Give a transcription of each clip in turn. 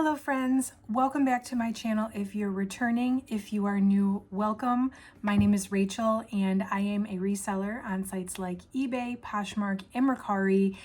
Hello friends, welcome back to my channel. If you're returning, if you are new, welcome. My name is Rachel and I am a reseller on sites like eBay, Poshmark, and Mercari.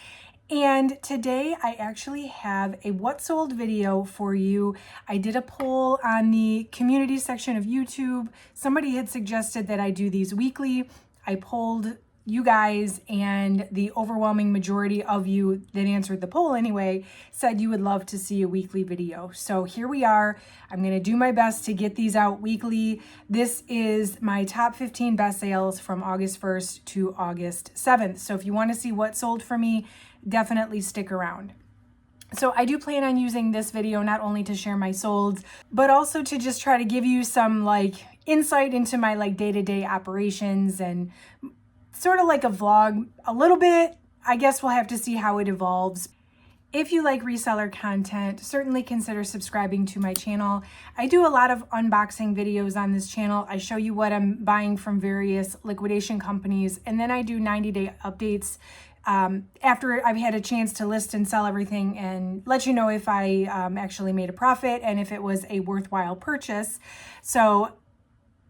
And today I actually have a what sold video for you. I did a poll on the community section of YouTube. Somebody had suggested that I do these weekly. I polled you guys, and the overwhelming majority of you that answered the poll anyway said you would love to see a weekly video. So here we are. I'm going to do my best to get these out weekly. This is my top 15 best sales from August 1st to August 7th. So if you want to see what sold for me, definitely stick around. So I do plan on using this video not only to share my solds, but also to just try to give you some insight into my day-to-day operations and sort of like a vlog a little bit. I guess we'll have to see how it evolves. If you like reseller content, certainly consider subscribing to my channel. I do a lot of unboxing videos on this channel. I show you what I'm buying from various liquidation companies, and then I do 90-day updates after I've had a chance to list and sell everything and let you know if I actually made a profit and if it was a worthwhile purchase. So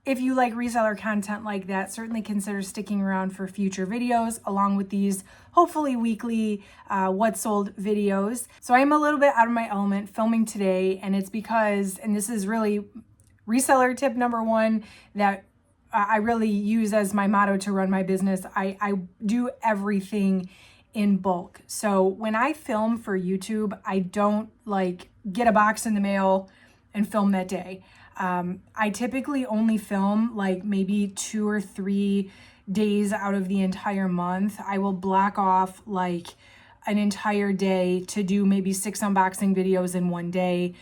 if you like reseller content like that, certainly consider sticking around for future videos along with these hopefully weekly what sold videos. So I am a little bit out of my element filming today, and it's because, and this is really reseller tip number one that I really use as my motto to run my business. I do everything in bulk. So when I film for YouTube, I don't get a box in the mail and film that day. I typically only film maybe 2 or 3 days out of the entire month. I will block off an entire day to do maybe 6 unboxing videos in one day.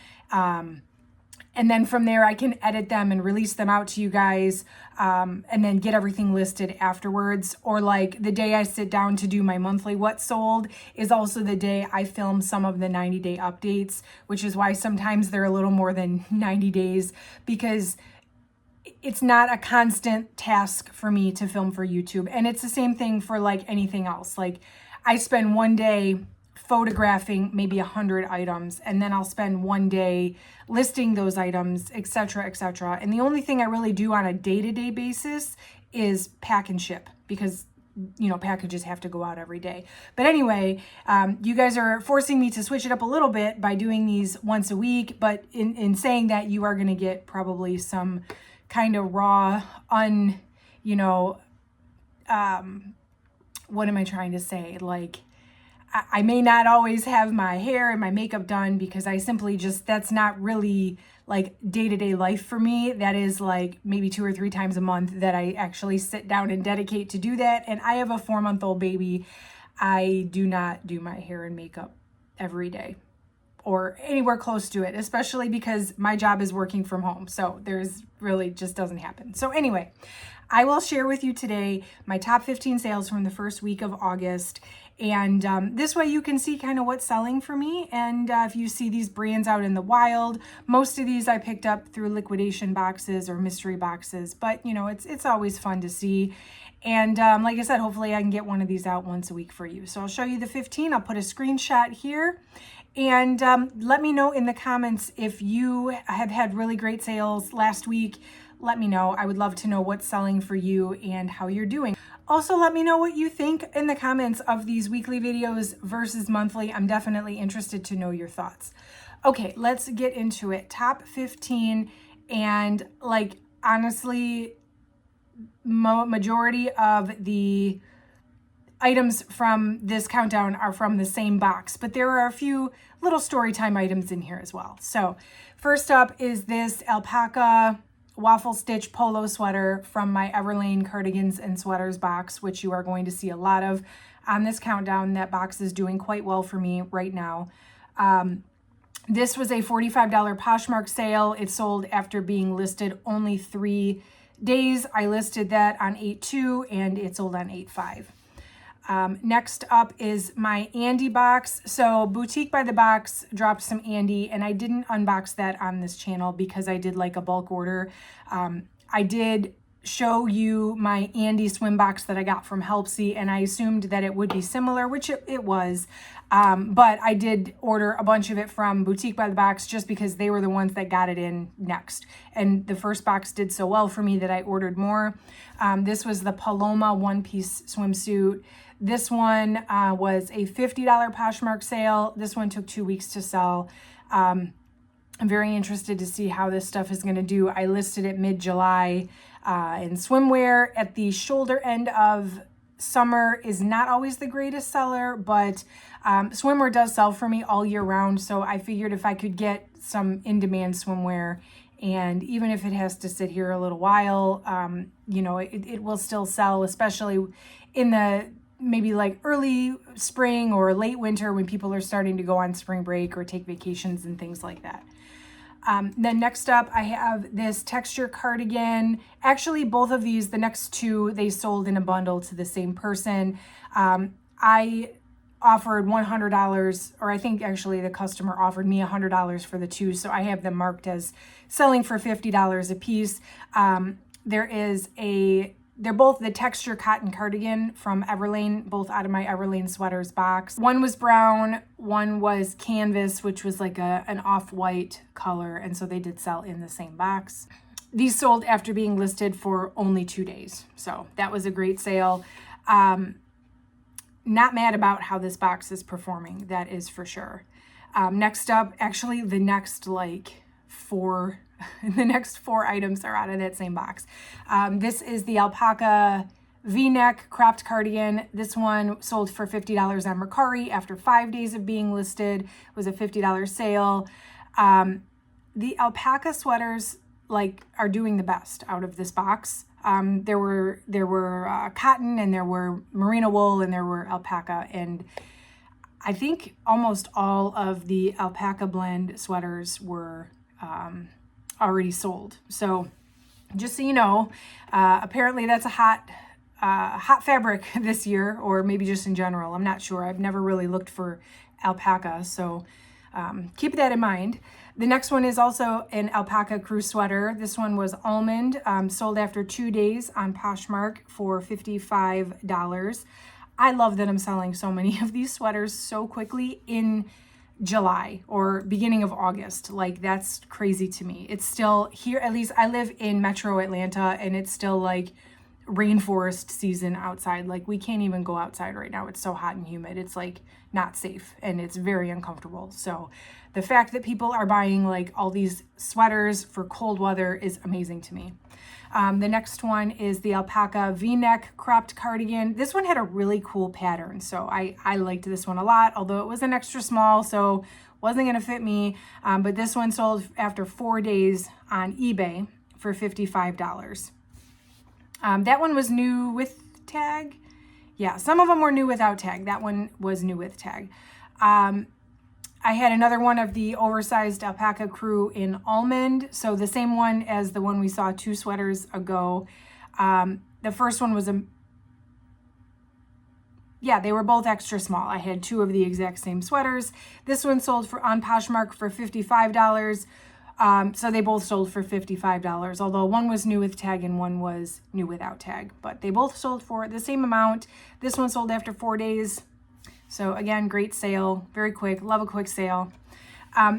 And then from there, I can edit them and release them out to you guys, and then get everything listed afterwards. Or the day I sit down to do my monthly what sold is also the day I film some of the 90-day updates, which is why sometimes they're a little more than 90 days, because it's not a constant task for me to film for YouTube. And it's the same thing for anything else. I spend one day photographing maybe 100 items, and then I'll spend one day listing those items, etc., etc. And the only thing I really do on a day-to-day basis is pack and ship, because packages have to go out every day. But anyway, you guys are forcing me to switch it up a little bit by doing these once a week. But in saying that, you are going to get probably some kind of raw, what am I trying to say? I may not always have my hair and my makeup done, because I simply that's not really day-to-day life for me. That is maybe 2 or 3 times a month that I actually sit down and dedicate to do that. And I have a 4-month-old baby. I do not do my hair and makeup every day or anywhere close to it, especially because my job is working from home. So there's really just doesn't happen. So anyway, I will share with you today my top 15 sales from the first week of August. And this way you can see kind of what's selling for me. And if you see these brands out in the wild, most of these I picked up through liquidation boxes or mystery boxes. But, it's always fun to see. And like I said, hopefully I can get one of these out once a week for you. So I'll show you the 15. I'll put a screenshot here. And let me know in the comments if you have had really great sales last week. Let me know. I would love to know what's selling for you and how you're doing. Also, let me know what you think in the comments of these weekly videos versus monthly. I'm definitely interested to know your thoughts. Okay, let's get into it. Top 15, and honestly, majority of the items from this countdown are from the same box, but there are a few little story time items in here as well. So first up is this alpaca waffle stitch polo sweater from my Everlane cardigans and sweaters box, which you are going to see a lot of on this countdown. That box is doing quite well for me right now. This was a $45 Poshmark sale. It sold after being listed only 3 days. I listed that on 8/2 and it sold on 8/5. Next up is my Andy box. So Boutique by the Box dropped some Andy, and I didn't unbox that on this channel because I did a bulk order. I did show you my Andy swim box that I got from Helpsy, and I assumed that it would be similar, which it was. But I did order a bunch of it from Boutique by the Box just because they were the ones that got it in next. And the first box did so well for me that I ordered more. This was the Paloma one-piece swimsuit. This one was a $50 Poshmark sale. This one took 2 weeks to sell. I'm very interested to see how this stuff is going to do. I listed it mid-July. And swimwear at the shoulder end of summer is not always the greatest seller, but swimwear does sell for me all year round. So I figured if I could get some in-demand swimwear, and even if it has to sit here a little while, you know, it will still sell, especially in the maybe like early spring or late winter when people are starting to go on spring break or take vacations and things like that. Then next up, I have this texture cardigan. Actually, both of these, the next two, they sold in a bundle to the same person. I offered $100, or I think actually the customer offered me $100 for the two, so I have them marked as selling for $50 a piece. They're both the texture cotton cardigan from Everlane, both out of my Everlane sweaters box. One was brown, one was canvas, which was like an off-white color, and so they did sell in the same box. These sold after being listed for only 2 days, so that was a great sale. Not mad about how this box is performing, that is for sure. Next up, actually the next four items are out of that same box. This is the alpaca V-neck cropped cardigan. This one sold for $50 on Mercari after 5 days of being listed. It was a $50 sale. The alpaca sweaters are doing the best out of this box. There were cotton, and there were merino wool, and there were alpaca, and I think almost all of the alpaca blend sweaters were already sold. So just so you know, apparently that's a hot fabric this year, or maybe just in general. I'm not sure. I've never really looked for alpaca, so keep that in mind. The next one is also an alpaca crew sweater. This one was almond, sold after 2 days on Poshmark for $55. I love that I'm selling so many of these sweaters so quickly in July or beginning of August. That's crazy to me. It's still here, at least I live in Metro Atlanta, and it's still rainforest season outside. We can't even go outside right now. It's so hot and humid. It's not safe, and it's very uncomfortable. So the fact that people are buying all these sweaters for cold weather is amazing to me. The next one is the alpaca V-neck cropped cardigan. This one had a really cool pattern, so I liked this one a lot, although it was an extra small, so wasn't going to fit me. But this one sold after 4 days on eBay for $55. That one was new with tag. Yeah, some of them were new without tag. That one was new with tag. I had another one of the oversized alpaca crew in almond. So the same one as the one we saw 2 sweaters ago. The first one was they were both extra small. I had 2 of the exact same sweaters. This one sold on Poshmark for $55. So they both sold for $55, although one was new with tag and one was new without tag, but they both sold for the same amount. This one sold after 4 days. So again, great sale, very quick, love a quick sale.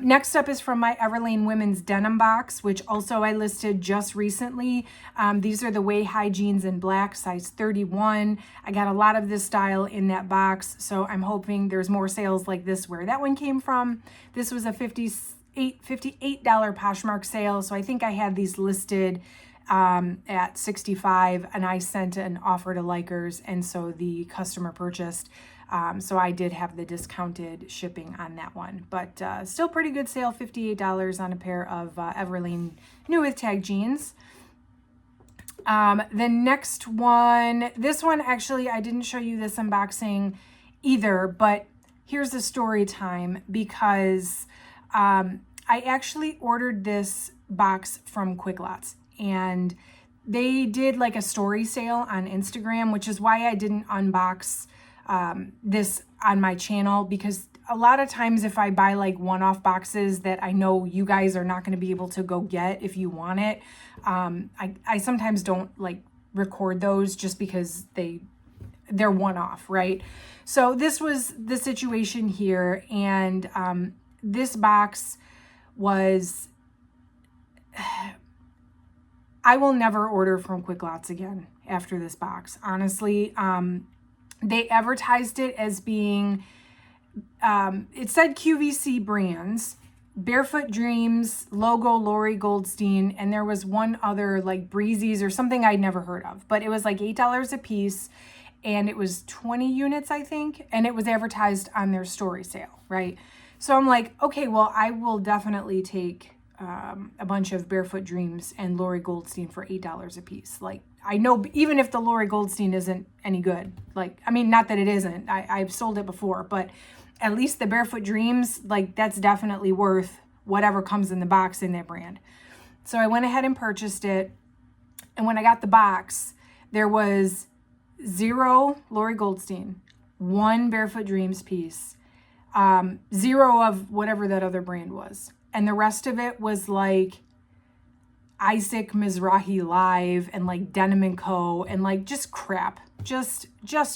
Next up is from my Everlane women's denim box, which also I listed just recently. These are the way high jeans in black, size 31. I got a lot of this style in that box, so I'm hoping there's more sales like this where that one came from. This was a $58 Poshmark sale, so I think I had these listed at $65, and I sent an offer to Likers, and so the customer purchased. So I did have the discounted shipping on that one, but still pretty good sale, $58 on a pair of Everlane new with tag jeans. The next one, this one actually, I didn't show you this unboxing either, but here's the story time, because I actually ordered this box from Quick Lots, and they did a story sale on Instagram, which is why I didn't unbox this on my channel, because a lot of times if I buy like one-off boxes that I know you guys are not going to be able to go get if you want it, I sometimes don't like record those just because they're one-off, right? So this was the situation here, and this box was, I will never order from Quick Lots again after this box. Honestly, they advertised it as being, it said QVC brands, Barefoot Dreams, logo Lori Goldstein, and there was one other like Breezy's or something I'd never heard of, but it was like $8 a piece, and it was 20 units, I think, and it was advertised on their story sale, right? So I'm like, okay, well, I will definitely take a bunch of Barefoot Dreams and Lori Goldstein for $8 a piece. Like, I know even if the Lori Goldstein isn't any good, like, I mean, not that it isn't, I've sold it before, but at least the Barefoot Dreams, like, that's definitely worth whatever comes in the box in that brand. So I went ahead and purchased it. And when I got the box, there was 0 Lori Goldstein, 1 Barefoot Dreams piece, 0 of whatever that other brand was. And the rest of it was like Isaac Mizrahi Live and like Denim & Co. and like just crap, just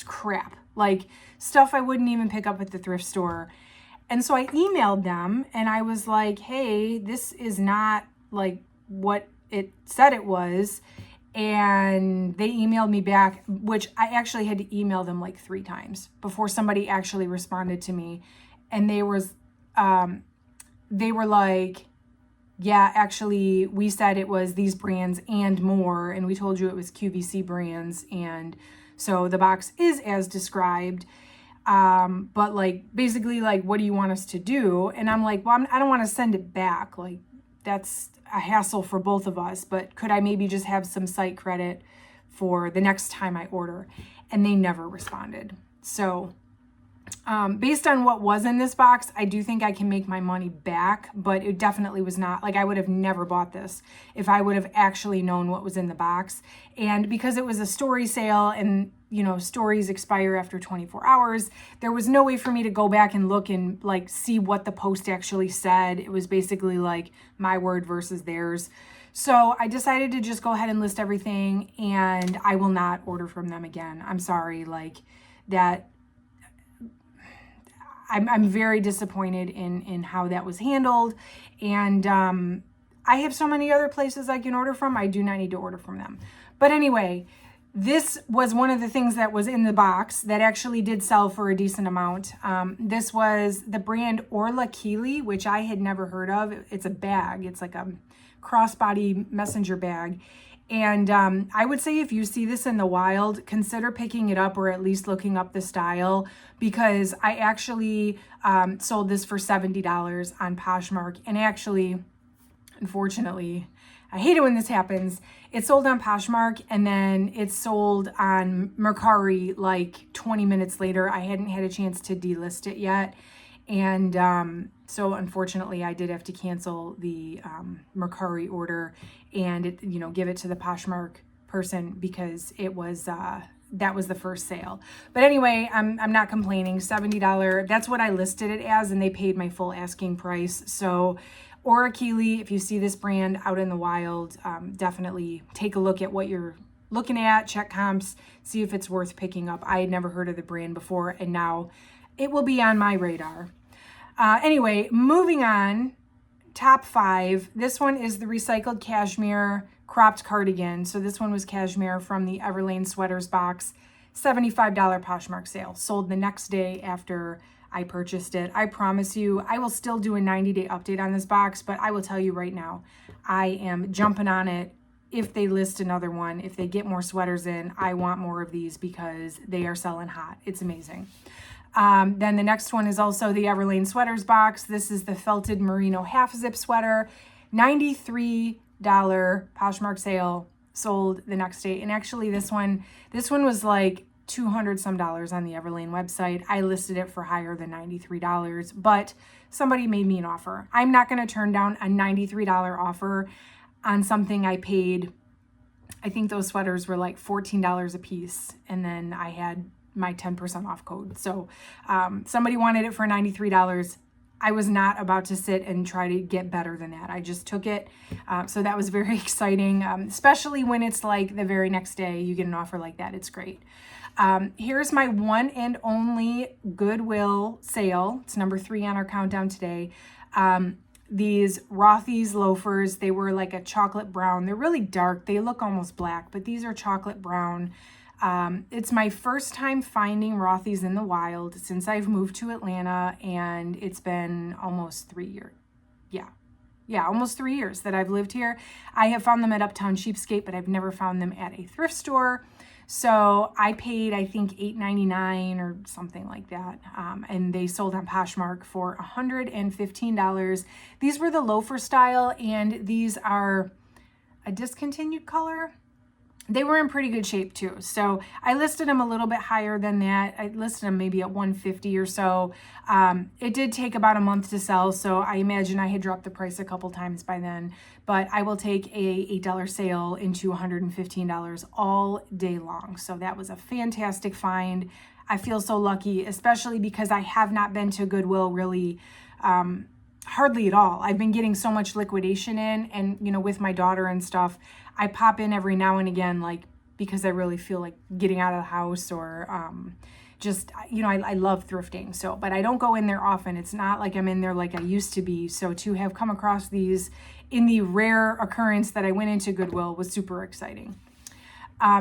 crap, like stuff I wouldn't even pick up at the thrift store. And so I emailed them and I was like, hey, this is not like what it said it was. And they emailed me back, which I actually had to email them like 3 times before somebody actually responded to me. And they were like, yeah, actually, we said it was these brands and more, and we told you it was QVC brands, and so the box is as described. But like, basically, like, what do you want us to do? And I'm like, well, I don't want to send it back. Like, that's a hassle for both of us, but could I maybe just have some site credit for the next time I order? And they never responded. So based on what was in this box, I do think I can make my money back, but it definitely was not, like, I would have never bought this if I would have actually known what was in the box. And because it was a story sale and, you know, stories expire after 24 hours, there was no way for me to go back and look and like see what the post actually said. It was basically like my word versus theirs. So I decided to just go ahead and list everything, and I will not order from them again. I'm sorry, like that. I'm very disappointed in how that was handled. And I have so many other places I can order from. I do not need to order from them. But anyway, this was one of the things that was in the box that actually did sell for a decent amount. This was the brand Orla Keely, which I had never heard of. It's a bag. It's like a crossbody messenger bag. And I would say if you see this in the wild, consider picking it up or at least looking up the style, because I actually sold this for $70 on Poshmark. And actually, unfortunately, I hate it when this happens. It sold on Poshmark and then it sold on Mercari like 20 minutes later. I hadn't had a chance to delist it yet. And so unfortunately, I did have to cancel the Mercari order and give it to the Poshmark person because it was that was the first sale. But anyway, I'm not complaining. $70. That's what I listed it as, and they paid my full asking price. So Orla Keely, if you see this brand out in the wild, definitely take a look at what you're looking at, check comps, see if it's worth picking up. I had never heard of the brand before, and now it will be on my radar. Anyway, moving on, top 5. This one is the recycled cashmere cropped cardigan. So this one was cashmere from the Everlane Sweaters box, $75 Poshmark sale. Sold the next day after I purchased it. I promise you, I will still do a 90-day update on this box, but I will tell you right now, I am jumping on it. If they list another one, if they get more sweaters in, I want more of these because they are selling hot. It's amazing. Then the next one is also the Everlane Sweaters box. This is the felted merino half zip sweater, $93 Poshmark sale, sold the next day. And actually this one was like $200 some on the Everlane website. I listed it for higher than $93, but somebody made me an offer. I'm not going to turn down a $93 offer on something I paid. I think those sweaters were like $14 a piece. And then I had my 10% off code. So somebody wanted it for $93. I was not about to sit and try to get better than that. I just took it. So that was very exciting, especially when it's like the very next day you get an offer like that. It's great. Here's my one and only Goodwill sale. It's number 3 on our countdown today. These Rothy's loafers, they were like a chocolate brown. They're really dark. They look almost black, but these are chocolate brown. It's my first time finding Rothy's in the wild since I've moved to Atlanta, and it's been almost 3 years. Yeah, almost 3 years that I've lived here. I have found them at Uptown Cheapskate, but I've never found them at a thrift store. So I paid, I think, $8.99 or something like that. And they sold on Poshmark for $115. These were the loafer style, and these are a discontinued color. They were in pretty good shape too. So I listed them a little bit higher than that. I listed them maybe at $150 or so. It did take about a month to sell, so I imagine I had dropped the price a couple times by then. But I will take a $8 sale into $115 all day long. So that was a fantastic find. I feel so lucky, especially because I have not been to Goodwill really hardly at all. I've been getting so much liquidation in, and you know, with my daughter and stuff, I pop in every now and again, like because I really feel like getting out of the house, or just, you know, I love thrifting. So, but I don't go in there often. It's not like I'm in there like I used to be. So to have come across these in the rare occurrence that I went into Goodwill was super exciting.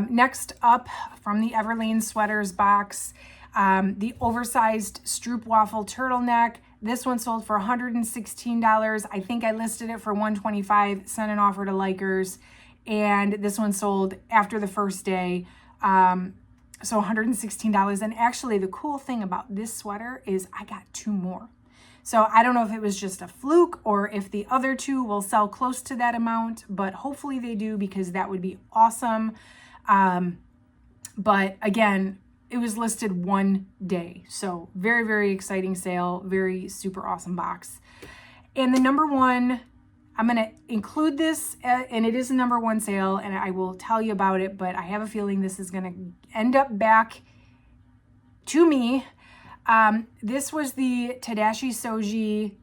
Next up, from the Everlane Sweaters box, the oversized Stroopwafel turtleneck. This one sold for $116. I think I listed it for $125, sent an offer to Likers, and this one sold after the first day. So $116. And actually the cool thing about this sweater is I got 2 more. So I don't know if it was just a fluke or if the other 2 will sell close to that amount, but hopefully they do, because that would be awesome. But again, it was listed 1 day. So very, very exciting sale, very super awesome box. And the number 1, I'm going to include this, and it is a number 1 sale, and I will tell you about it, but I have a feeling this is going to end up back to me. This was the Tadashi Soji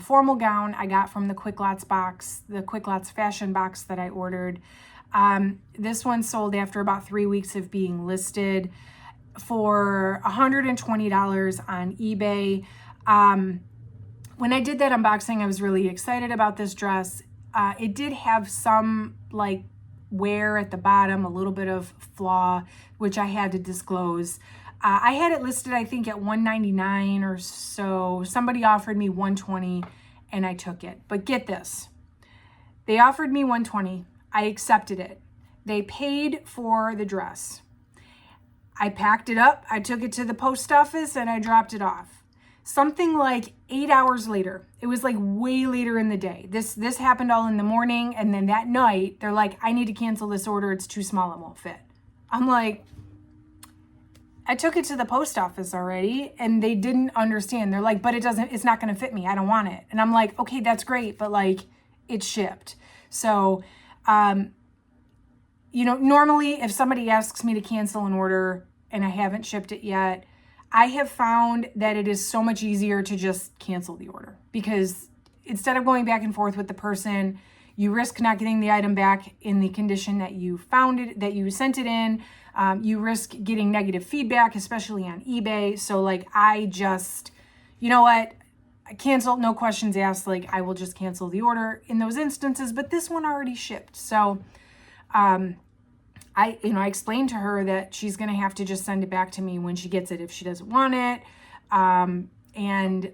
formal gown I got from the Quick Lots box, the Quick Lots fashion box that I ordered. This one sold after about 3 weeks of being listed for $120 on eBay. When I did that unboxing, I was really excited about this dress. It did have some like wear at the bottom, a little bit of flaw, which I had to disclose. I had it listed, I think, at $199 or so. Somebody offered me $120 and I took it. But get this, they offered me $120. I accepted it. They paid for the dress. I packed it up, I took it to the post office, and I dropped it off. Something like 8 hours later, it was like way later in the day. This happened all in the morning, and then that night, they're like, I need to cancel this order, it's too small, it won't fit. I'm like, I took it to the post office already, and they didn't understand. They're like, but it's not gonna fit me, I don't want it. And I'm like, okay, that's great, but like, it's shipped. So, you know, normally if somebody asks me to cancel an order and I haven't shipped it yet, I have found that it is so much easier to just cancel the order, because instead of going back and forth with the person, you risk not getting the item back in the condition that you found it, that you sent it in. You risk getting negative feedback, especially on eBay. So like, I just, you know what? I canceled, no questions asked. Like, I will just cancel the order in those instances, but this one already shipped. So, I explained to her that she's going to have to just send it back to me when she gets it if she doesn't want it. And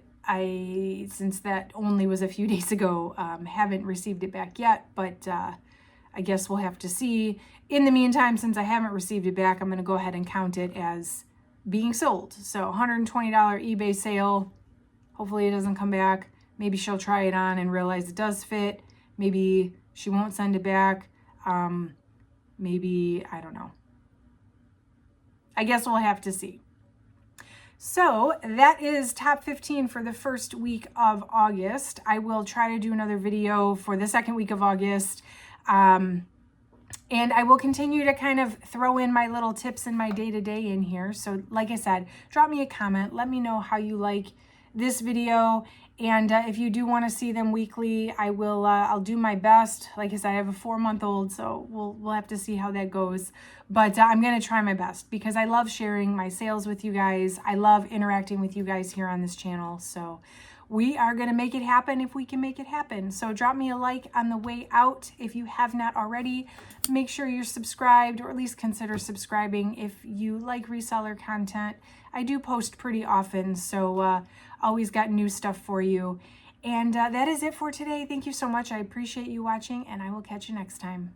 since that only was a few days ago, haven't received it back yet, but I guess we'll have to see. In the meantime, since I haven't received it back, I'm going to go ahead and count it as being sold. So $120 eBay sale. Hopefully it doesn't come back. Maybe she'll try it on and realize it does fit. Maybe she won't send it back. Maybe, I don't know. I guess we'll have to see. So that is top 15 for the first week of August. I will try to do another video for the second week of August. And I will continue to kind of throw in my little tips and my day-to-day in here. So like I said, drop me a comment. Let me know how you like this video. And if you do want to see them weekly, I'll do my best. Like I said, I have a 4-month-old, so we'll have to see how that goes. But I'm going to try my best because I love sharing my sales with you guys. I love interacting with you guys here on this channel. So we are going to make it happen if we can make it happen. So drop me a like on the way out if you have not already. Make sure you're subscribed, or at least consider subscribing if you like reseller content. I do post pretty often, so always got new stuff for you. And that is it for today. Thank you so much. I appreciate you watching, and I will catch you next time.